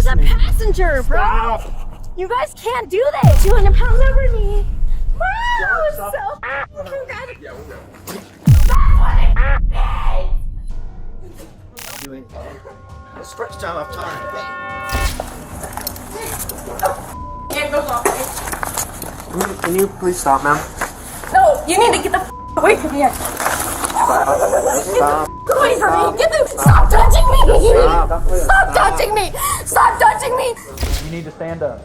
a passenger, bro. Stop. You guys can't do this. 200 pounds over me. Wow, Stop. so Yeah, we're good. Stretch time off time. Hand goes off. Can you please stop, ma'am? No, you need to get the away from here. Stop. Get away from me. Stop touching me. Stop touching me. Stop touching me. You need to stand up.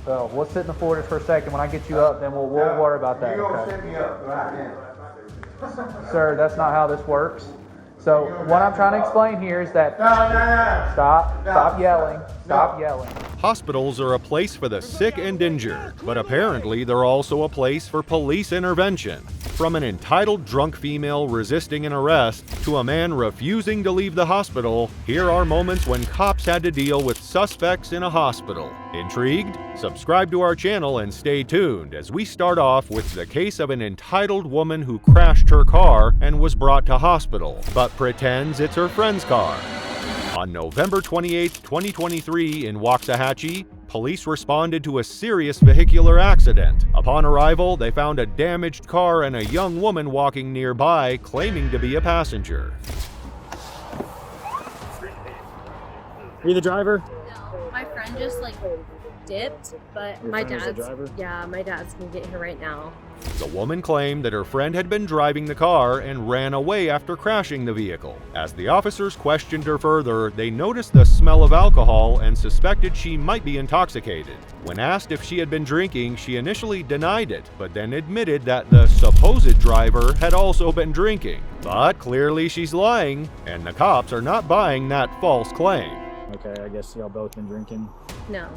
So we'll sit in the floor just for a second. When I get you up, then we'll worry about that. You're gonna Okay? set me up right now. Sir, that's not how this works. So what I'm trying to explain here is that No. stop yelling. Stop yelling. Hospitals are a place for the sick and injured, but apparently they're also a place for police intervention. From an entitled drunk female resisting an arrest to a man refusing to leave the hospital, here are moments when cops had to deal with suspects in a hospital. Intrigued? Subscribe to our channel and stay tuned as we start off with the case of an entitled woman who crashed her car and was brought to hospital, but pretends it's her friend's car. On November 28, 2023 in Waxahachie, police responded to a serious vehicular accident. Upon arrival, they found a damaged car and a young woman walking nearby claiming to be a passenger. Are you the driver? No, my friend just dipped, but Your my friend was the dad's driver? my dad's gonna get here right now. The woman claimed that her friend had been driving the car and ran away after crashing the vehicle. As the officers questioned her further, they noticed the smell of alcohol and suspected she might be intoxicated. When asked if she had been drinking, she initially denied it, but then admitted that the supposed driver had also been drinking. But clearly she's lying, and the cops are not buying that false claim. Okay, I guess y'all both been drinking. No,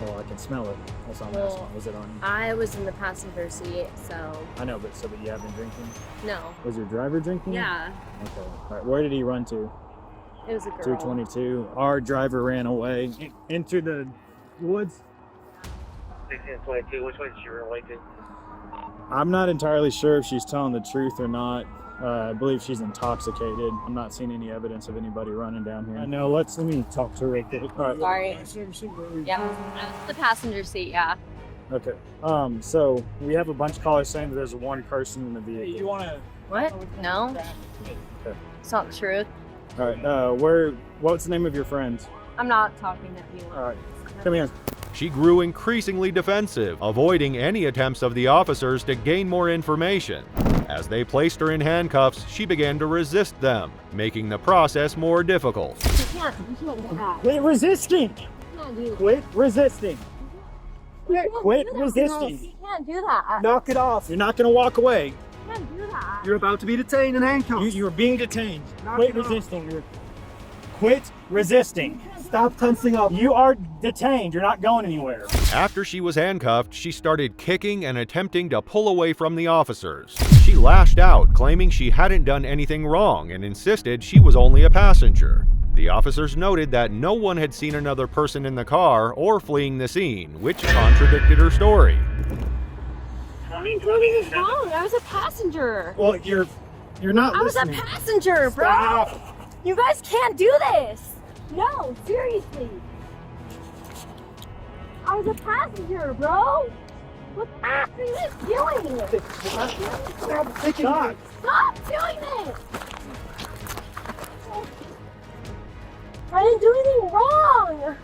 Well, I can smell it. That's all I'm Well, asking. Was it on you? I was in the passenger seat, so I know, but you have been drinking? no. Was your driver drinking? Yeah, Okay. All right, where did he run to? it was a girl. 222. Our driver ran away into the woods. 1622, which way did she run away to? I'm not entirely sure if she's telling the truth or not. I believe she's intoxicated. I'm not seeing any evidence of anybody running down here. No, let me talk to her real quick. All right. Sorry. Yeah, I was in the passenger seat. Yeah. Okay. So we have a bunch of callers saying that there's one person in the vehicle. You want to? What? No. Okay. It's not the truth. All right. What's the name of your friend? I'm not talking to anyone. All right. Come here. She grew increasingly defensive, avoiding any attempts of the officers to gain more information. As they placed her in handcuffs, she began to resist them, making the process more difficult. You can't do that. Quit resisting. You can't do that. Quit resisting. Quit You resisting. can't do that. Knock it off. You're not going to walk away. You can't do that. You're about to be detained and handcuffed. You're being detained. Knock Quit it off. resisting. Quit resisting. Stop tensing up. You are detained. You're not going anywhere. After she was handcuffed, she started kicking and attempting to pull away from the officers. She lashed out, claiming she hadn't done anything wrong and insisted she was only a passenger. The officers noted that no one had seen another person in the car or fleeing the scene, which contradicted her story. What is wrong? I was a passenger. Well, you're not I was a listening. passenger, bro. Stop. You guys can't do this. No, seriously. I was a passenger, bro. What the f are you guys doing? Stop. Stop doing this. I didn't do anything wrong.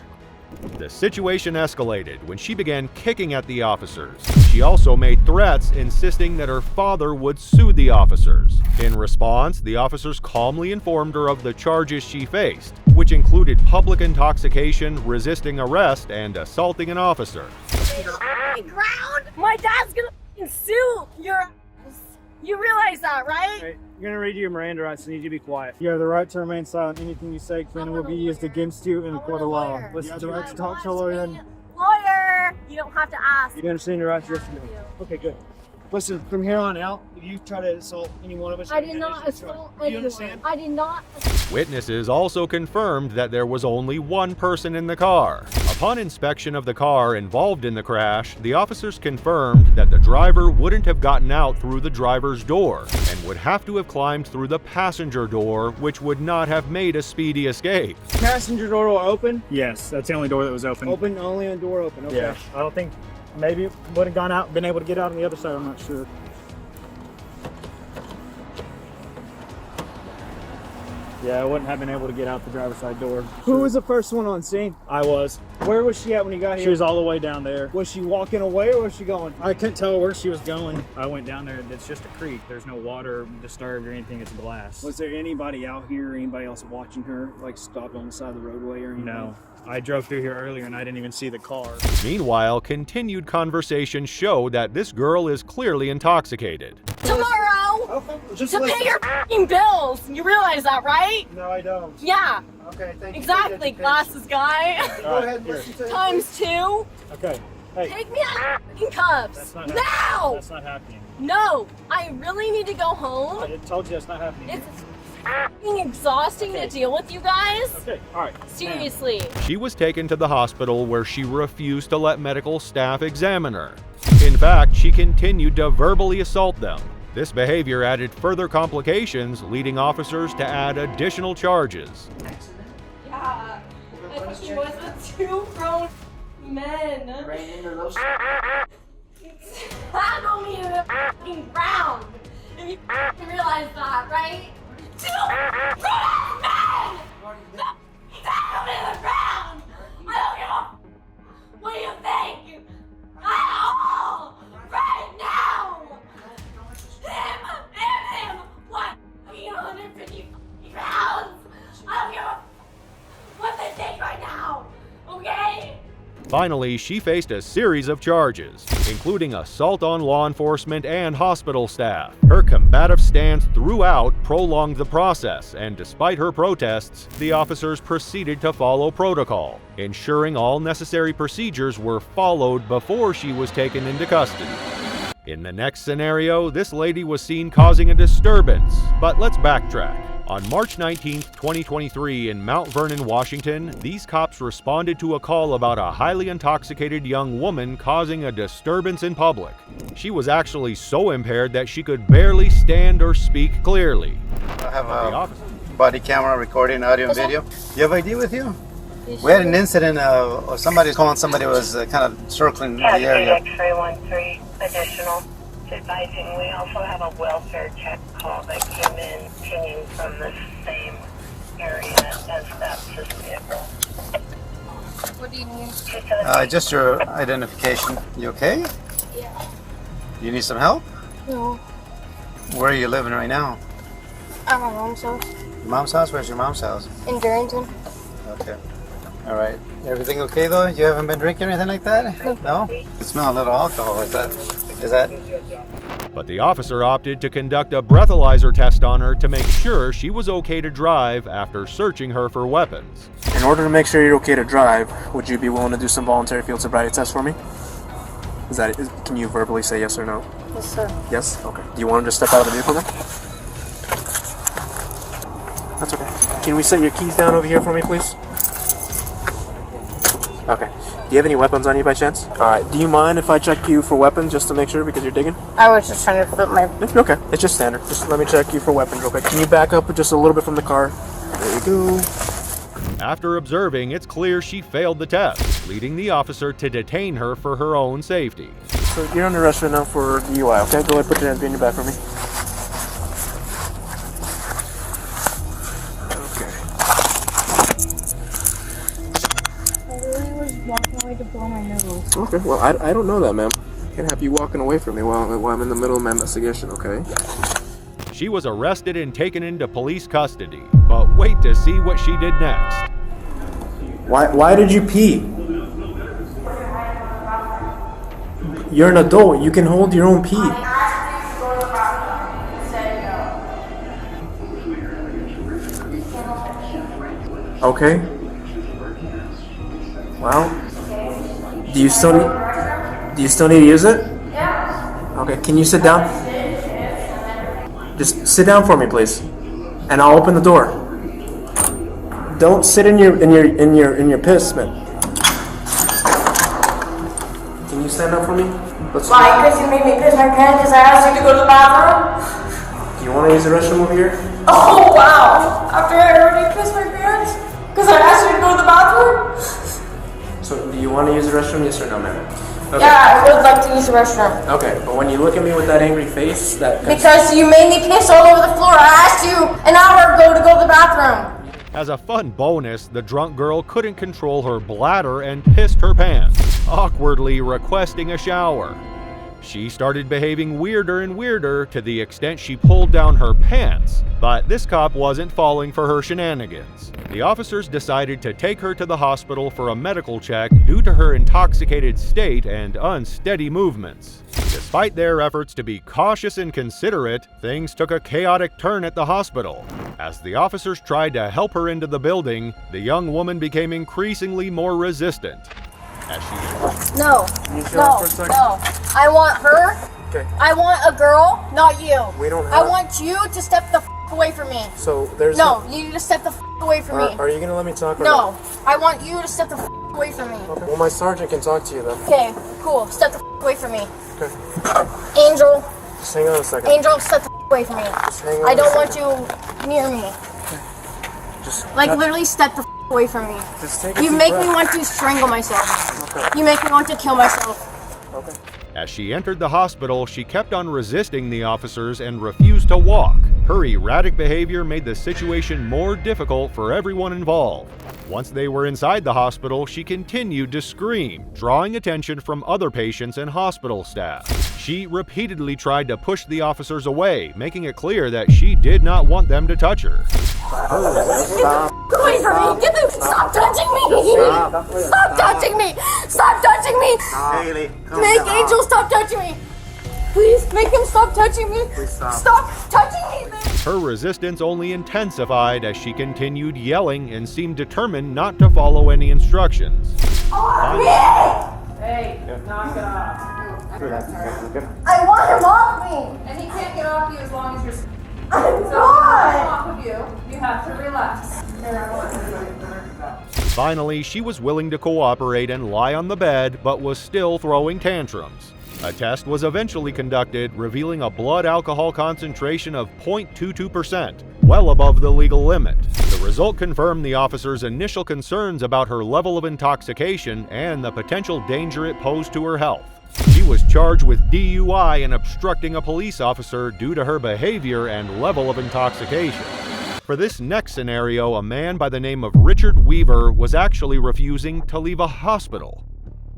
The situation escalated when she began kicking at the officers. She also made threats, insisting that her father would sue the officers. In response, the officers calmly informed her of the charges she faced, which included public intoxication, resisting arrest, and assaulting an officer. Ground. My dad's gonna f***ing sue your ass. You realize that, right? Right. You're going to read you your Miranda rights, so you need to be quiet. You have the right to remain silent. Anything you say can will be used against you in the court of law. You have the right to talk to a lawyer. Lawyer. You don't have to ask. You understand your rights? Yes, you do. Okay, good. Listen, from here on out, if you try to assault any one of us, I did not assault anyone. You understand? I did not. Witnesses also confirmed that there was only one person in the car, a Upon inspection of the car involved in the crash, the officers confirmed that the driver wouldn't have gotten out through the driver's door and would have to have climbed through the passenger door, which would not have made a speedy escape. Passenger door will open? Yes, that's the only door that was open. Open, only a door open. Okay. Yeah, I don't think, maybe would have gone out, been able to get out on the other side, I'm not sure. Yeah, I wouldn't have been able to get out the driver's side door. Who was the first one on scene? I was. Where was she at when you got here? She was all the way down there. Was she walking away or was she going? I couldn't tell where she was going. I went down there. It's just a creek. There's no water disturbed or anything. It's glass. Was there anybody out here or anybody else watching her, like stopped on the side of the roadway or anything? No. I drove through here earlier and I didn't even see the car. Meanwhile, continued conversations show that this girl is clearly intoxicated. Tomorrow, Just to pay your f***ing bills. You realize that, right? No, I don't. Yeah, Okay, thank you. exactly, glasses guy. Go ahead, listen to Times 2. Okay. Hey, Take me out of cuffs. that's not Now! happening. That's not happening. No, I really need to go home. I told you that's not happening. It's f***ing exhausting to deal with you guys. Okay, all right. Seriously. She was taken to the hospital where she refused to let medical staff examine her. In fact, she continued to verbally assault them. This behavior added further complications, leading officers to add additional charges. Yeah, I think it was with 2 grown men. Ran into those. Tackle me to the f***ing ground. If you f***ing realize that, right? 2 grown men! Tackle me to the ground! I don't give a f***. What do you think? At all! Right now! Him! What? 150 pounds! I don't give a f*** what they think right now! Okay? Finally, she faced a series of charges, including assault on law enforcement and hospital staff. Her combative stance throughout prolonged the process, and despite her protests, the officers proceeded to follow protocol, ensuring all necessary procedures were followed before she was taken into custody. In the next scenario, this lady was seen causing a disturbance, but let's backtrack. On March 19, 2023, in Mount Vernon, Washington, these cops responded to a call about a highly intoxicated young woman causing a disturbance in public. She was actually so impaired that she could barely stand or speak clearly. I have The a officer body camera recording audio and video. You have ID with you? We had an incident of somebody calling somebody was kind of circling the area. X-ray 13 additional. Advising, we also have a welfare check call that came in pinging from the same area as that vehicle. What do you need? Just your identification. You okay? Yeah. You need some help? No. Where are you living right now? At my mom's house. Your mom's house? Where's your mom's house? In Darrington. Okay. All right. Everything okay though? You haven't been drinking or anything like that? No? You smell a little alcohol. Is that? But the officer opted to conduct a breathalyzer test on her to make sure she was okay to drive after searching her for weapons. In order to make sure you're okay to drive, would you be willing to do some voluntary field sobriety tests for me? Can you verbally say yes or no? Yes, sir. Yes? Okay. Do you want to just step out of the vehicle then? That's okay. Can we set your keys down over here for me, please? Okay. Do you have any weapons on you by chance? Alright. Do you mind if I check you for weapons just to make sure because you're digging? I was just trying to flip my... Okay. It's just standard. Just let me check you for weapons real quick. Can you back up just a little bit from the car? There you go. After observing, it's clear she failed the test, leading the officer to detain her for her own safety. So you're under arrest right now for DUI, okay? Go ahead, put your hands behind your back for me. Walking away to blow my nose. Okay, well, I don't know that, ma'am. I can't have you walking away from me while I'm in the middle of my investigation, okay? She was arrested and taken into police custody, but wait to see what she did next. Why did you pee? You're an adult. You can hold your own pee. Okay. Well, do you still need to use it? Yeah. Okay. Can you sit down? Just sit down for me, please, and I'll open the door. Don't sit in your piss, man. stand up for me? Why? Because you made me piss my pants because I asked you to go to the bathroom? Do you want to use the restroom over here? Oh, wow! After I already pissed my pants? Because I asked you to go to the bathroom? So, do you want to use the restroom? Yes or no, ma'am? Okay. Yeah, I would like to use the restroom. Okay, but when you look at me with that angry face, that... Because you made me piss all over the floor. I asked you an hour ago to go to the bathroom. As a fun bonus, the drunk girl couldn't control her bladder and pissed her pants, awkwardly requesting a shower. She started behaving weirder and weirder to the extent she pulled down her pants, but this cop wasn't falling for her shenanigans. The officers decided to take her to the hospital for a medical check due to her intoxicated state and unsteady movements. Despite their efforts to be cautious and considerate, things took a chaotic turn at the hospital. As the officers tried to help her into the building, the young woman became increasingly more resistant. As she No, Can you chill no, out for a second? no. I want her. Okay. I want a girl, not you. We don't I have... want you to step the away from me. So, there's... No, you need to step the away from me. Are you going to let me talk or No, I want you to step the away from me. Okay. Well, my sergeant can talk to you then. Okay, cool. Step the away from me. Okay. Angel, Just hang on a second. Angel, step the away from me. Just hang on I a don't want second. you near me. Just... Like, literally step the away from me. Just take a You deep make breath. me want to strangle myself. Okay. You make me want to kill myself. Okay. As she entered the hospital, she kept on resisting the officers and refused to walk. Her erratic behavior made the situation more difficult for everyone involved. Once they were inside the hospital, she continued to scream, drawing attention from other patients and hospital staff. She repeatedly tried to push the officers away, making it clear that she did not want them to touch her. Away from me! Get the stop touching me! Stop touching me! Stop touching me! Haley, calm Make down. Angel stop touching me! Please make him stop touching me! Stop touching me! Her resistance only intensified as she continued yelling and seemed determined not to follow any instructions. Hey, knock it off. I want him off me! And he can't get off you as long as you're... I'm So, not! off of you, you have to relax. Finally, she was willing to cooperate and lie on the bed, but was still throwing tantrums. A test was eventually conducted, revealing a blood alcohol concentration of 0.22%, well above the legal limit. The result confirmed the officers' initial concerns about her level of intoxication and the potential danger it posed to her health. She was charged with DUI and obstructing a police officer due to her behavior and level of intoxication. For this next scenario, a man by the name of Richard Weaver was actually refusing to leave a hospital.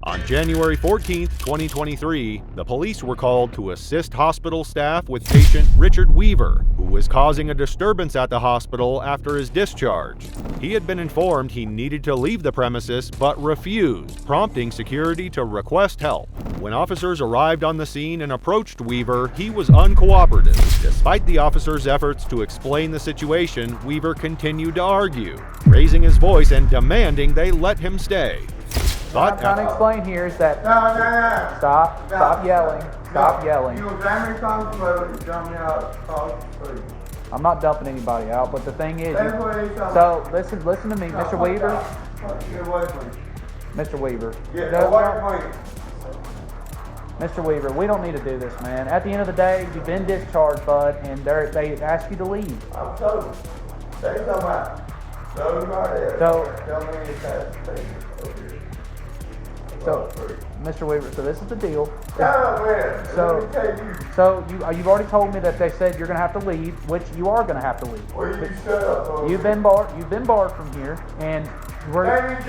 On January 14, 2023, the police were called to assist hospital staff with patient Richard Weaver, who was causing a disturbance at the hospital after his discharge. He had been informed he needed to leave the premises but refused, prompting security to request help. When officers arrived on the scene and approached Weaver, he was uncooperative. Despite the officers' efforts to explain the situation, Weaver continued to argue, raising his voice and demanding they let him stay. What I'm trying to explain here is that stop yelling. Stop yelling. I'm not dumping anybody out, but the thing is, so listen to me, Mr. Weaver. Mr. Weaver. Mr. Weaver, we don't need to do this, man. At the end of the day, you've been discharged, bud, and they asked you to leave. I'm told. Say something out. No, right there. So, Tell me it's So, Mr. Weaver, so this is the deal. man. So you've already told me that they said you're going to have to leave, which you are going to have to leave. Well, you shut up. You've been barred from here, and we're.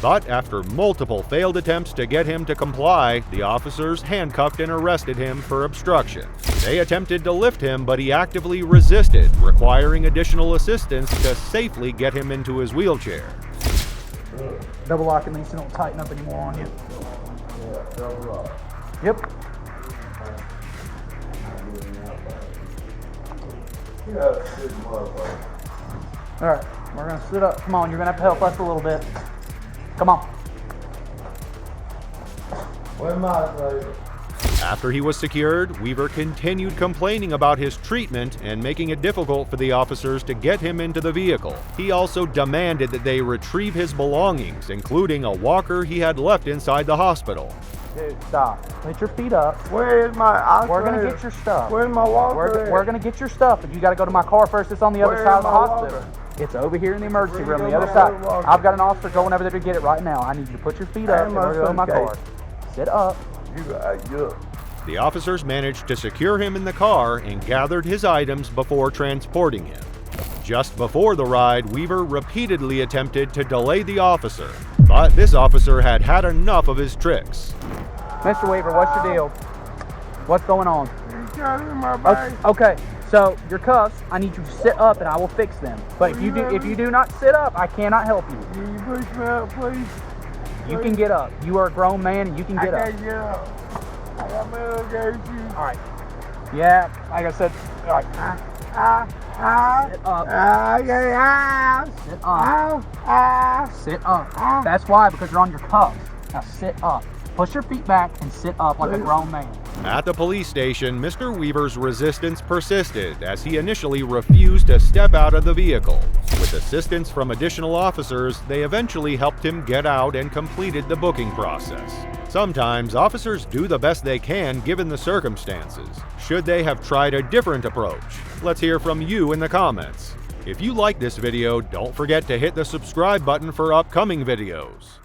But after multiple failed attempts to get him to comply, the officers handcuffed and arrested him for obstruction. They attempted to lift him, but he actively resisted, requiring additional assistance to safely get him into his wheelchair. Double locking these so don't tighten up anymore on you. Yeah, double lock. Yep. Alright, we're gonna sit up. Come on, you're gonna have to help us a little bit. Come on. Where am I, baby? After he was secured, Weaver continued complaining about his treatment and making it difficult for the officers to get him into the vehicle. He also demanded that they retrieve his belongings, including a walker he had left inside the hospital. Dude, stop. Put your feet up. Where is my? We're gonna get your stuff. Where's my walker? We're gonna get your stuff, but you gotta go to my car first. It's on the other Where side is of the my hospital. walker? It's over here in the emergency Where room, you the go, other my side. walker? I've got an officer going over there to get it right now. I need you to put your feet up and we're gonna go to my car. Sit up. You. The officers managed to secure him in the car and gathered his items before transporting him. Just before the ride, Weaver repeatedly attempted to delay the officer, but this officer had had enough of his tricks. Mr. Weaver, what's your deal? What's going on? You got in my bag. Okay, so your cuffs, I need you to sit up and I will fix them. But if you do not sit up, I cannot help you. Can you push me up, please? You can get up. You are a grown man and you can get I up. can't get up. I got my little shoes. All right. Yeah, like I said, all right. Sit up. Sit up. That's why, because you're on your cuffs. Now sit up. Push your feet back and sit up like a grown man. At the police station, Mr. Weaver's resistance persisted as he initially refused to step out of the vehicle. With assistance from additional officers, they eventually helped him get out and completed the booking process. Sometimes officers do the best they can given the circumstances. Should they have tried a different approach? Let's hear from you in the comments. If you like this video, don't forget to hit the subscribe button for upcoming videos.